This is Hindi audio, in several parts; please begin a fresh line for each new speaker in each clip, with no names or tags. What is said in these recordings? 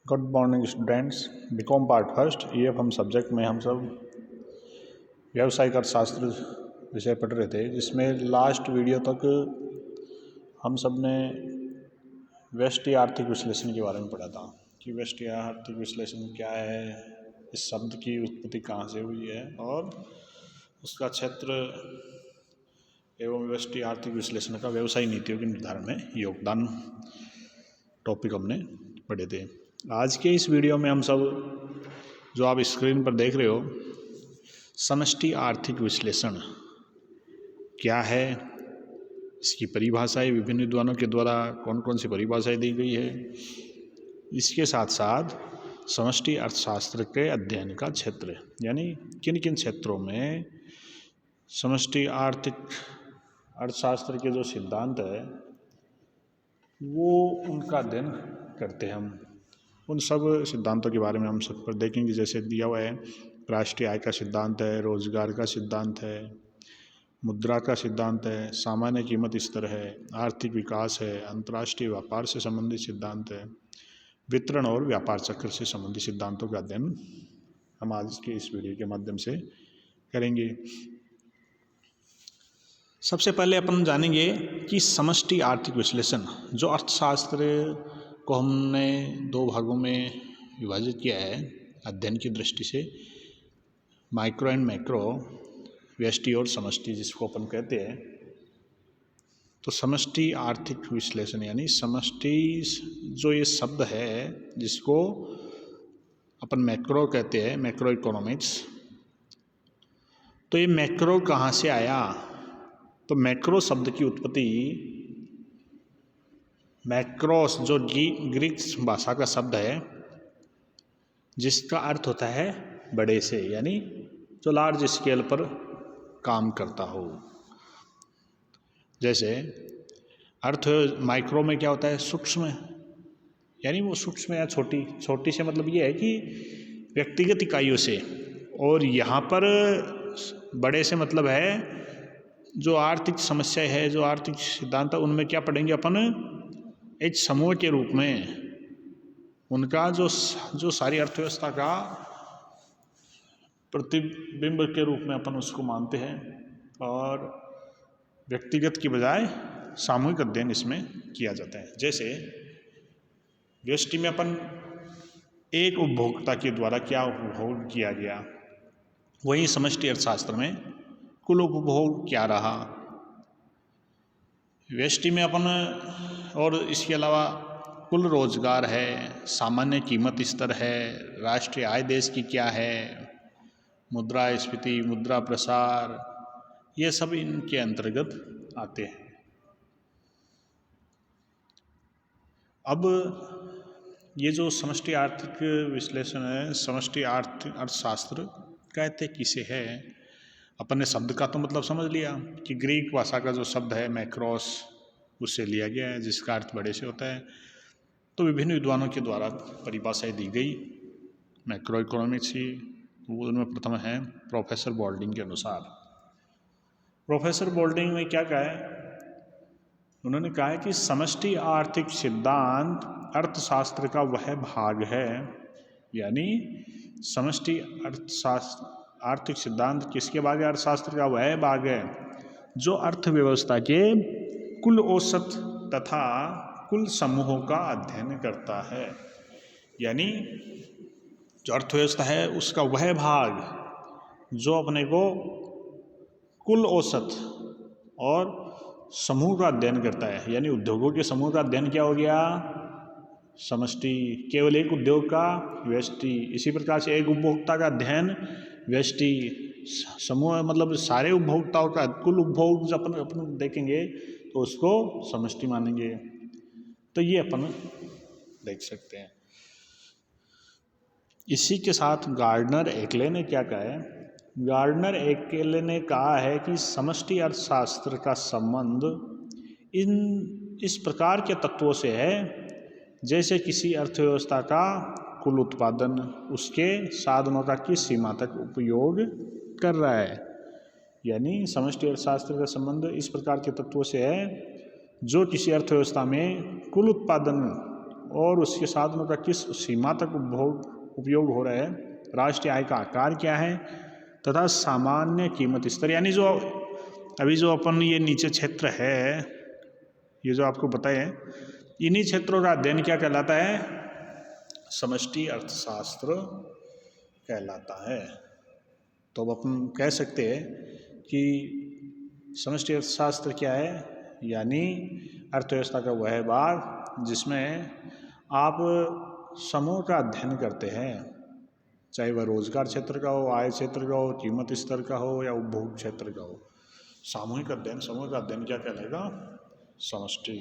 Good morning students. BCom part first EFM subject में हम सब व्यावसायिक अर्थशास्त्र विषय पढ़ रहे थे, जिसमें लास्ट वीडियो तक हम सब ने व्यष्टि आर्थिक विश्लेषण के बारे में पढ़ा था कि व्यष्टि आर्थिक विश्लेषण क्या है, इस शब्द की उत्पत्ति कहाँ से हुई है और उसका क्षेत्र एवं व्यष्टि आर्थिक विश्लेषण का व्यवसाय नीतियों के निर्धारण में योगदान टॉपिक हमने पढ़े थे। आज के इस वीडियो में हम सब जो आप स्क्रीन पर देख रहे हो, समष्टि आर्थिक विश्लेषण क्या है, इसकी परिभाषाएं विभिन्न विद्वानों के द्वारा कौन कौन सी परिभाषाएं दी गई है, इसके साथ साथ समष्टि अर्थशास्त्र के अध्ययन का क्षेत्र यानी किन किन क्षेत्रों में समष्टि आर्थिक अर्थशास्त्र के जो सिद्धांत है वो उनका अध्ययन करते हैं। हम उन सब सिद्धांतों के बारे में हम सब पर देखेंगे। जैसे दिया हुआ है, राष्ट्रीय आय का सिद्धांत है, रोजगार का सिद्धांत है, मुद्रा का सिद्धांत है, सामान्य कीमत स्तर है, आर्थिक विकास है, अंतर्राष्ट्रीय व्यापार से संबंधित सिद्धांत है, वितरण और व्यापार चक्र से संबंधित सिद्धांतों का अध्ययन हम आज के इस वीडियो के माध्यम से करेंगे। सबसे पहले अपन जानेंगे कि समष्टि आर्थिक विश्लेषण, जो अर्थशास्त्र को हमने दो भागों में विभाजित किया है अध्ययन की दृष्टि से, माइक्रो एंड मैक्रो, व्यष्टि और समष्टि जिसको अपन कहते हैं। तो समष्टि आर्थिक विश्लेषण यानी समष्टि जो ये शब्द है जिसको अपन मैक्रो कहते हैं, मैक्रो इकोनॉमिक्स। तो ये मैक्रो कहाँ से आया? तो मैक्रो शब्द की उत्पत्ति मैक्रोस, जो ग्रीक भाषा का शब्द है जिसका अर्थ होता है बड़े से, यानी जो लार्ज स्केल पर काम करता हो। जैसे अर्थ माइक्रो में क्या होता है? सूक्ष्म, यानी वो सूक्ष्म या छोटी। छोटी से मतलब ये है कि व्यक्तिगत इकाइयों से, और यहाँ पर बड़े से मतलब है जो आर्थिक समस्या है, जो आर्थिक सिद्धांत है, उनमें क्या पढ़ेंगे अपन? एक समूह के रूप में उनका जो सारी अर्थव्यवस्था का प्रतिबिंब के रूप में अपन उसको मानते हैं, और व्यक्तिगत की बजाय सामूहिक अध्ययन इसमें किया जाता है। जैसे व्यष्टि में अपन एक उपभोक्ता के द्वारा क्या उपभोग किया गया, वहीं समष्टि अर्थशास्त्र में कुल उपभोग क्या रहा। व्यष्टि में अपन और इसके अलावा कुल रोजगार है, सामान्य कीमत स्तर है, राष्ट्रीय आय देश की क्या है, मुद्रास्फीति, मुद्रा प्रसार, ये सब इनके अंतर्गत आते हैं। अब ये जो समष्टि आर्थिक विश्लेषण है, समष्टि आर्थिक अर्थशास्त्र कहते किसे है? अपन ने शब्द का तो मतलब समझ लिया कि ग्रीक भाषा का जो शब्द है मैक्रोस, उससे लिया गया है, जिसका अर्थ बड़े से होता है। तो विभिन्न विद्वानों के द्वारा परिभाषाएं दी गई मैक्रो इकोनॉमिक्स ही। उनमें प्रथम है प्रोफेसर बोल्डिंग के अनुसार। प्रोफेसर बोल्डिंग ने क्या कहा है? उन्होंने कहा है कि समष्टि आर्थिक सिद्धांत अर्थशास्त्र का वह भाग है, यानी समष्टि अर्थशास्त्र आर्थिक सिद्धांत किसके भाग है? अर्थशास्त्र का वह भाग है जो अर्थव्यवस्था के कुल औसत तथा कुल समूहों का अध्ययन करता है। यानी जो अर्थव्यवस्था है उसका वह भाग जो अपने को कुल औसत और समूह का अध्ययन करता है। यानी उद्योगों के समूह का अध्ययन क्या हो गया? समष्टि। केवल एक उद्योग का व्यष्टि। इसी प्रकार से एक उपभोक्ता का अध्ययन व्यष्टि। समूह मतलब सारे उपभोक्ताओं का कुल उपभोग जब अपन देखेंगे तो उसको समष्टि मानेंगे। तो ये अपन देख सकते हैं। इसी के साथ गार्डनर एकले ने क्या कहा है? गार्डनर एकले ने कहा है कि समष्टि अर्थशास्त्र का संबंध इस प्रकार के तत्वों से है जैसे किसी अर्थव्यवस्था का कुल उत्पादन उसके साधनों का किस सीमा तक उपयोग कर रहा है। यानी समष्टि अर्थशास्त्र का संबंध इस प्रकार के तत्वों से है जो किसी अर्थव्यवस्था में कुल उत्पादन और उसके साधनों का किस सीमा तक उपयोग हो रहा है, राष्ट्रीय आय का आकार क्या है तथा सामान्य कीमत स्तर, यानी जो अभी जो अपन ये नीचे क्षेत्र है, ये जो आपको बताया है, इन्हीं क्षेत्रों का अध्ययन क्या कहलाता है, समष्टि अर्थशास्त्र कहलाता है। तो अब अपन कह सकते हैं कि समष्टि अर्थशास्त्र क्या है, यानी अर्थव्यवस्था का वह भाग जिसमें आप समूह का अध्ययन करते हैं, चाहे वह रोजगार क्षेत्र का हो, आय क्षेत्र का हो, कीमत स्तर का हो या उपभोग क्षेत्र का हो। सामूहिक अध्ययन, समूह का अध्ययन क्या कहलाएगा, समष्टि।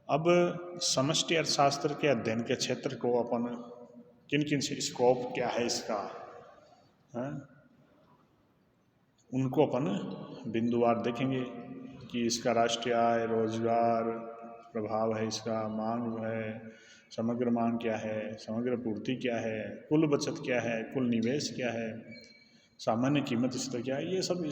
अब समष्टि अर्थशास्त्र के अध्ययन के क्षेत्र को अपन किन किन से, स्कोप क्या है इसका है, उनको अपन बिंदुवार देखेंगे कि इसका राष्ट्रीय आय, रोजगार प्रभाव है, इसका मांग है, समग्र मांग क्या है, समग्र पूर्ति क्या है, कुल बचत क्या है, कुल निवेश क्या है, सामान्य कीमत स्तर क्या है, ये सब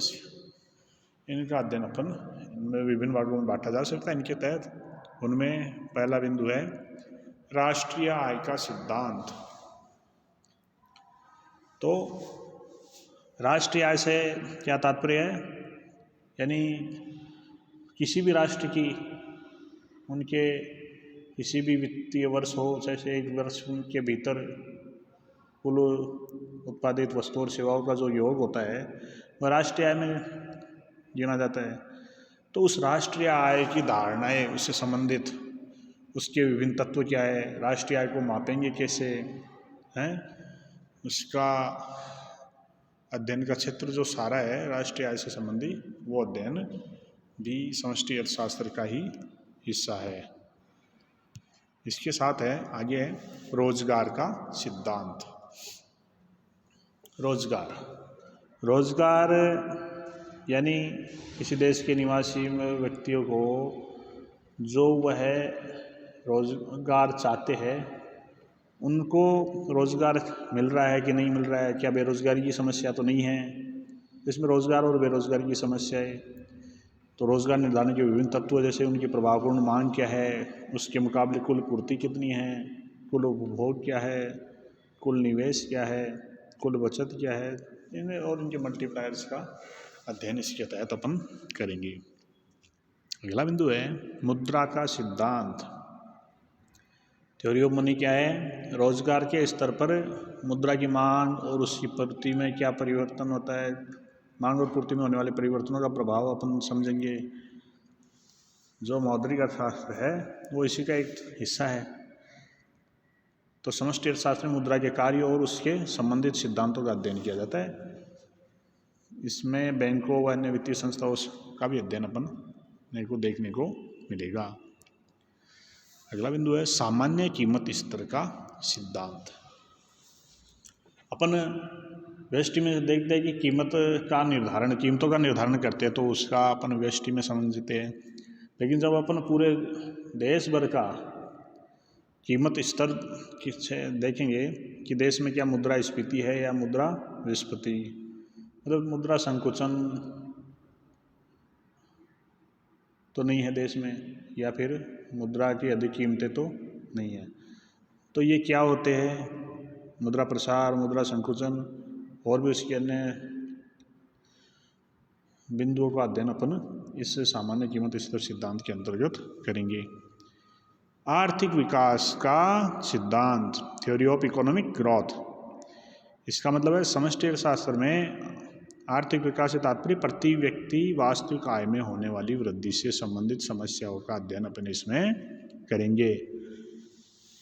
इनका अध्ययन अपन इनमें विभिन्न भागों में बांटा जा सकता है। इनके तहत उनमें पहला बिंदु है राष्ट्रीय आय का सिद्धांत। तो राष्ट्रीय आय से क्या तात्पर्य है, यानी किसी भी राष्ट्र की उनके किसी भी वित्तीय वर्ष हो, जैसे एक वर्ष के भीतर कुल उत्पादित वस्तुओं और सेवाओं का जो योग होता है वह राष्ट्रीय आय में गिना जाता है। तो उस राष्ट्रीय आय की धारणाएं, उससे संबंधित उसके विभिन्न तत्व क्या है, राष्ट्रीय आय को मापेंगे कैसे हैं, उसका अध्ययन का क्षेत्र जो सारा है राष्ट्रीय आय से संबंधी, वो अध्ययन भी समष्टि अर्थशास्त्र का ही हिस्सा है। इसके साथ है आगे है रोजगार का सिद्धांत। रोजगार यानी किसी देश के निवासी व्यक्तियों को जो वह रोजगार चाहते हैं उनको रोजगार मिल रहा है कि नहीं मिल रहा है, क्या बेरोजगारी की समस्या तो नहीं है। इसमें रोजगार और बेरोजगारी की समस्या है। तो रोजगार निर्धारण के विभिन्न तत्व, जैसे उनकी प्रभावपूर्ण मांग क्या है, उसके मुकाबले कुल पूर्ति कितनी है, कुल उपभोग क्या है, कुल निवेश क्या है, कुल बचत क्या है, इन्हें और इनके मल्टीप्लायर्स का अध्ययन इसके तहत अपन करेंगे। अगला बिंदु है मुद्रा का सिद्धांत। थ्योरी ऑफ मनी क्या है, रोजगार के स्तर पर मुद्रा की मांग और उसकी पूर्ति में क्या परिवर्तन होता है, मांग और पूर्ति में होने वाले परिवर्तनों का प्रभाव अपन समझेंगे। जो मौद्रिक अर्थशास्त्र है वो इसी का एक हिस्सा है। तो समष्टि अर्थशास्त्र में मुद्रा के कार्य और उसके संबंधित सिद्धांतों का अध्ययन किया जाता है। इसमें बैंकों व अन्य वित्तीय संस्थाओं का भी अध्ययन अपन मेरे को देखने को मिलेगा। अगला बिंदु है सामान्य कीमत स्तर का सिद्धांत। अपन व्यष्टि में देखते हैं कि कीमतों का निर्धारण करते हैं, तो उसका अपन व्यष्टि में समझते हैं। लेकिन जब अपन पूरे देश भर का कीमत स्तर देखेंगे कि देश में क्या मुद्रा स्फीति है या मुद्रा विस्फीति, मतलब मुद्रा संकुचन तो नहीं है देश में, या फिर मुद्रा की अधिक कीमतें तो नहीं है, तो ये क्या होते हैं, मुद्रा प्रसार, मुद्रा संकुचन और भी उसके अन्य बिंदुओं का अध्ययन अपन इस सामान्य कीमत स्तर सिद्धांत के अंतर्गत करेंगे। आर्थिक विकास का सिद्धांत, थ्योरी ऑफ इकोनॉमिक ग्रोथ। इसका मतलब है समष्टि अर्थशास्त्र में आर्थिक विकास से तात्पर्य प्रति व्यक्ति वास्तविक आय में होने वाली वृद्धि से संबंधित समस्याओं का अध्ययन अपन इसमें करेंगे।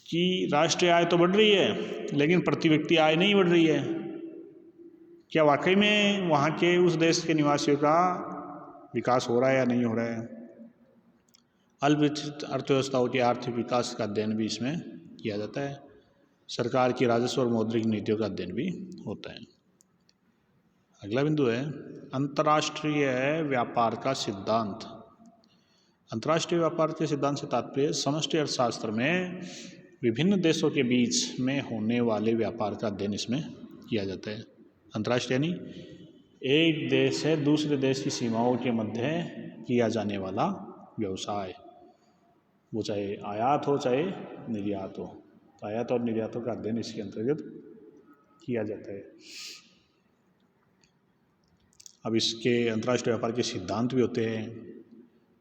कि राष्ट्रीय आय तो बढ़ रही है लेकिन प्रति व्यक्ति आय नहीं बढ़ रही है, क्या वाकई में वहाँ के उस देश के निवासियों का विकास हो रहा है या नहीं हो रहा है। अल्पविकसित अर्थव्यवस्थाओं के आर्थिक विकास का अध्ययन भी इसमें किया जाता है। सरकार की राजस्व और मौद्रिक नीतियों का अध्ययन भी होता है। अगला बिंदु है अंतर्राष्ट्रीय व्यापार का सिद्धांत। अंतर्राष्ट्रीय व्यापार के सिद्धांत से तात्पर्य समष्टि अर्थशास्त्र में विभिन्न देशों के बीच में होने वाले व्यापार का अध्ययन इसमें किया जाता है। अंतर्राष्ट्रीय यानी एक देश से दूसरे देश की सीमाओं के मध्य किया जाने वाला व्यवसाय, वो चाहे आयात हो चाहे निर्यात हो। तो आयात और निर्यातों का अध्ययन इसके अंतर्गत किया जाता है। अब इसके अंतर्राष्ट्रीय व्यापार के सिद्धांत भी होते हैं,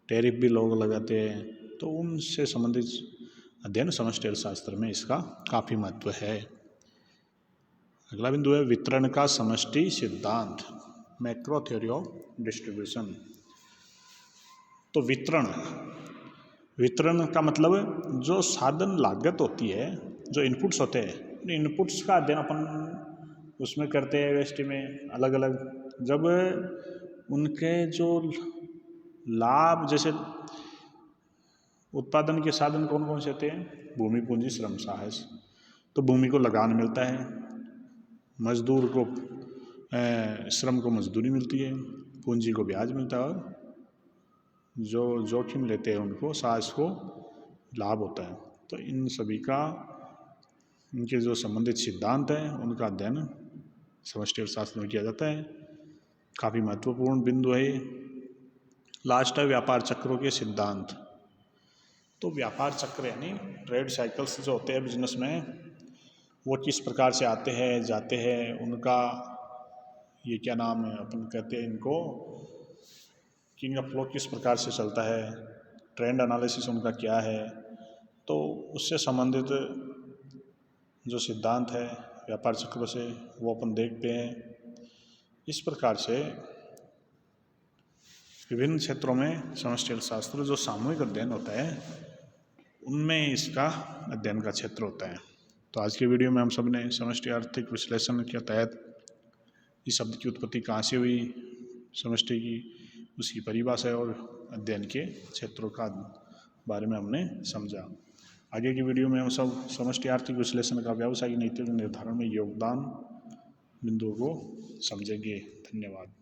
टैरिफ भी लोग लगाते हैं, तो उनसे संबंधित अध्ययन समष्टि अर्थशास्त्र में इसका काफ़ी महत्व है। अगला बिंदु है वितरण का समष्टि सिद्धांत, मैक्रो थ्योरी ऑफ डिस्ट्रीब्यूशन। तो वितरण का मतलब जो साधन लागत होती है, जो इनपुट्स होते हैं, इनपुट्स का अध्ययन अपन उसमें करते हैं यूनिवर्सिटी में अलग अलग। जब उनके जो लाभ, जैसे उत्पादन के साधन कौन कौन से होते हैं, भूमि पूंजी श्रम साहस। तो भूमि को लगान मिलता है, मजदूर को श्रम को मजदूरी मिलती है, पूंजी को ब्याज मिलता है, और जो जोखिम लेते हैं उनको साहस को लाभ होता है। तो इन सभी का, इनके जो संबंधित सिद्धांत हैं उनका अध्ययन समष्टि अर्थशास्त्र में किया जाता है। काफ़ी महत्वपूर्ण बिंदु है। लास्ट है व्यापार चक्रों के सिद्धांत। तो व्यापार चक्र यानी ट्रेड साइकिल्स जो होते हैं बिजनेस में, वो किस प्रकार से आते हैं जाते हैं, उनका ये क्या नाम है, अपन कहते हैं इनको किंग ऑफ फ्लो किस प्रकार से चलता है, ट्रेंड एनालिसिस उनका क्या है। तो उससे संबंधित जो सिद्धांत है व्यापार चक्रों से, वो अपन देखते हैं। इस प्रकार से विभिन्न क्षेत्रों में समष्टि अर्थशास्त्र जो सामूहिक अध्ययन होता है उनमें इसका अध्ययन का क्षेत्र होता है। तो आज की वीडियो में हम सब ने समष्टि आर्थिक विश्लेषण के तहत इस शब्द की उत्पत्ति कहाँ से हुई, समष्टि की उसकी परिभाषा और अध्ययन के क्षेत्रों का बारे में हमने समझा। आगे की वीडियो में हम सब समष्टि आर्थिक विश्लेषण का व्यावसायिक नीति निर्धारण में योगदान बिंदुओं को समझेंगे। धन्यवाद।